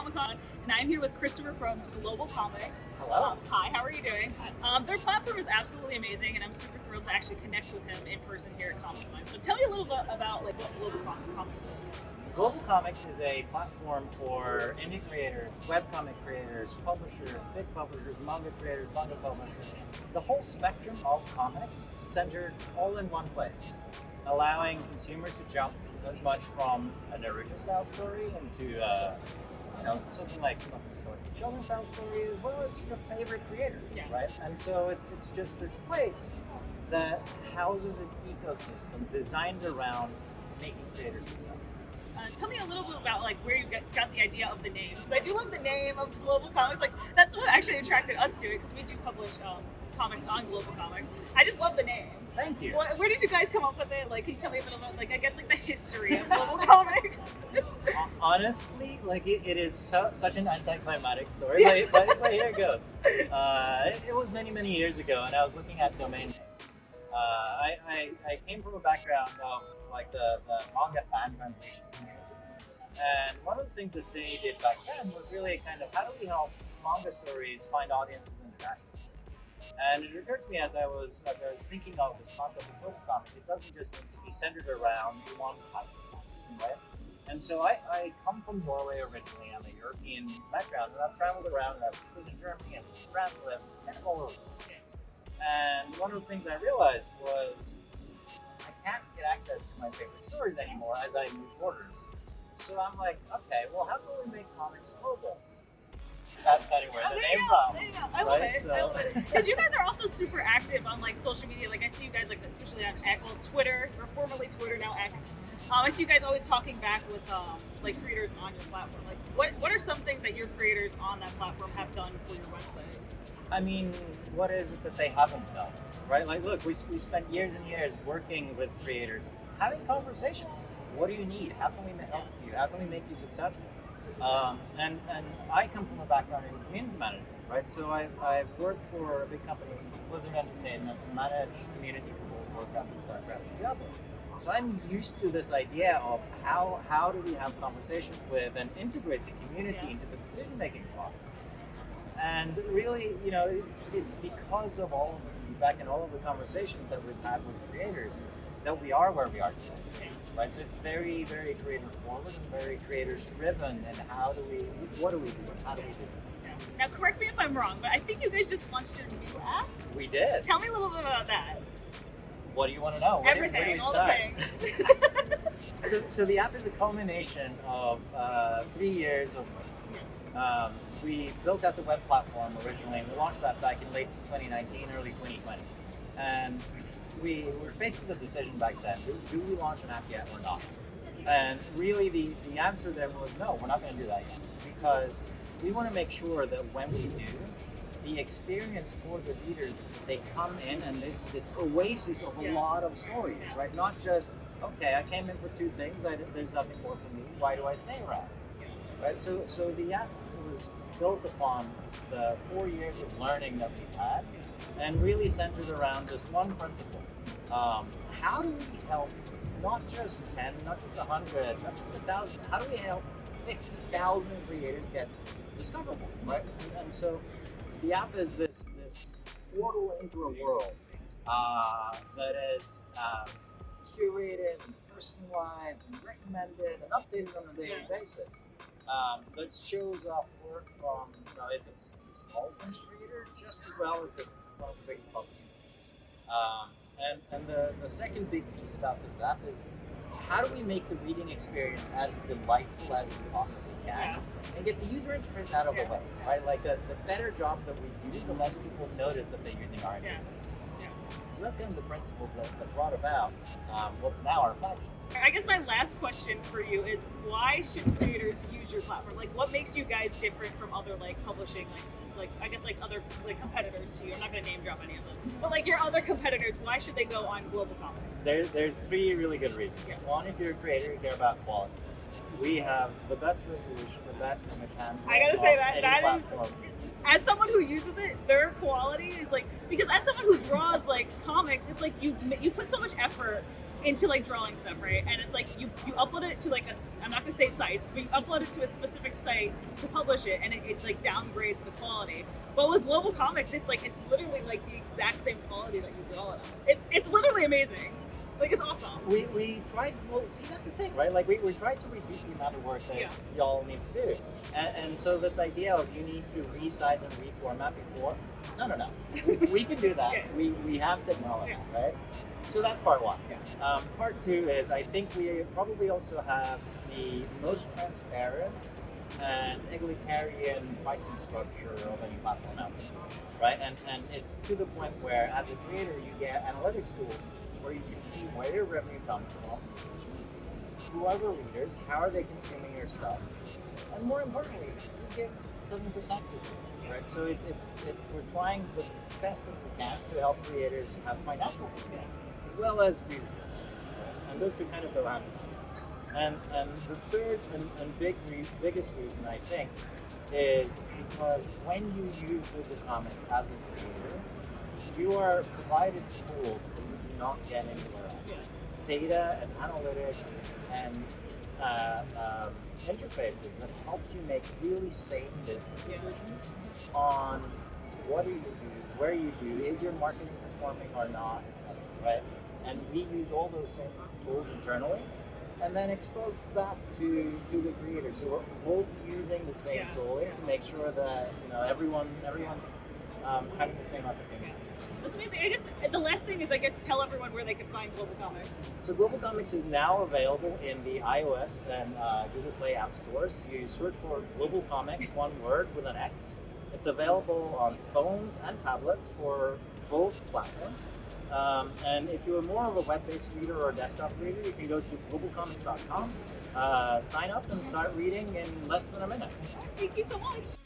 Comic-Con, and I'm here with Christopher from GlobalComix. Hello. Hi, how are you doing? Their platform is absolutely amazing, and I'm super thrilled to actually connect with him in person here at Comic-Con. So tell me a little bit about what GlobalComix is. GlobalComix is a platform for indie creators, webcomic creators, publishers, big publishers, manga creators, manga publishers, the whole spectrum of comics centered all in one place, allowing consumers to jump as much from a Naruto style story into something like a children's style story, as well as your favorite creators, right? And so it's just this place that houses an ecosystem designed around making creators successful. Tell me a little bit about where you got the idea of the name, because I do love the name of GlobalComix. That's what actually attracted us to it, because we do publish comics on GlobalComix. I just love the name. Thank you. Where did you guys come up with it? Can you tell me a bit about the history of GlobalComix? Honestly, it is such an anticlimactic story, but here it goes. It was many years ago, and I was looking at domain names. I came from a background of the manga fan translation community. And one of the things that they did back then was really kind of how do we help manga stories find audiences internationally? And it occurred to me as I was thinking of this concept of GlobalComix, it doesn't just need to be centered around one type of comic, right? And so I come from Norway originally. I'm a European background, and I've traveled around, and I've lived in Germany and France, and I've kind of all over the place. And one of the things I realized was I can't get access to my favorite stories anymore as I move borders. So I'm like, okay, well, how can we make comics global? That's kind of where the name comes. There you go. I love it. Because you guys are also super active on social media. I see you guys especially on Twitter, or formerly Twitter, now X. I see you guys always talking back with creators on your platform. What are some things that your creators on that platform have done for your website? I mean, what is it that they haven't done, right? Look, we spent years and years working with creators, having conversations. What do you need? How can we help you? How can we make you successful? And I come from a background in community management, right? So I've worked for a big company, Blizzard Entertainment, and managed community for World of Warcraft and StarCraft and Diablo. So I'm used to this idea of how do we have conversations with and integrate the community into the decision-making process. And really, it's because of all of the feedback and all of the conversations that we've had with creators that we are where we are today, right? So it's very, very creative forward and very creator driven. And what do we do and how do we do it? Now, correct me if I'm wrong, but I think you guys just launched your new app. We did. Tell me a little bit about that. What do you want to know? Everything, where do we all start? the things. So the app is a culmination of 3 years of work. We built out the web platform originally, and we launched that back in late 2019, early 2020. And we were faced with a decision back then, do we launch an app yet or not? And really the answer there was no, we're not going to do that yet. Because we want to make sure that when we do, the experience for the readers, they come in and it's this oasis of a lot of stories, right? Not just, okay, I came in for 2 things, there's nothing more for me, why do I stay around? Right? So the app was built upon the 4 years of learning that we've had and really centered around just one principle. How do we help not just 10, not just 100, not just 1,000, how do we help 50,000 creators get discoverable, right? And so the app is this portal into a world that is curated and personalized and recommended and updated on a daily basis. That shows off work from, if it's the smallest indie creator, just as well as if it's one of the biggest publishers. And the second big piece about this app is how do we make the reading experience as delightful as we possibly can and get the user interface out of the way, right? The better job that we do, the less people notice that they're using our interface. So that's kind of the principles that brought about what's now our flagship. I guess my last question for you is, why should creators use your platform? What makes you guys different from other publishing, other competitors to you? I'm not going to name drop any of them, but your other competitors, why should they go on GlobalComix? There's 3 really good reasons. One, if you're a creator, you care about quality. We have the best resolution, the best image handling. I gotta say that platform. As someone who uses it, their quality is because as someone who draws comics, it's you put so much effort into like drawing stuff, right? And it's like you upload it to like I'm not gonna say sites, but you upload it to a specific site to publish it, and it like downgrades the quality. But with GlobalComix, it's literally like the exact same quality that you draw it on. It's literally amazing. Like, it's awesome. We tried, well, see, that's the thing, right? Like, we tried to reduce the amount of work that y'all need to do. And so this idea of you need to resize and reformat before, no. We can do that. We have technology, right? So that's part one. Part two is, I think we probably also have the most transparent and egalitarian pricing structure of any platform out there, right? And it's to the point where, as a creator, you get analytics tools where you can see where your revenue comes from, who are the readers, how are they consuming your stuff, and more importantly, you get 70% to it, right? So it's we're trying the best that we can to help creators have financial success as well as viewership success, right? And those two kind of go hand in hand. And the third and biggest reason, I think, is because when you use GlobalComix as a creator, you are provided tools that you do not get anywhere else. Data and analytics and interfaces that help you make really sane business decisions on what do you do, where you do, is your marketing performing or not, etc. Right? And we use all those same tools internally, and then expose that to the creators. So we're both using the same tooling to make sure that everyone's having the same opportunities. That's amazing. I guess the last thing is, tell everyone where they can find GlobalComix. So GlobalComix is now available in the iOS and Google Play app stores. You search for GlobalComix, one word with an X. It's available on phones and tablets for both platforms. And if you're more of a web-based reader or a desktop reader, you can go to globalcomics.com, sign up, and start reading in less than a minute. Thank you so much.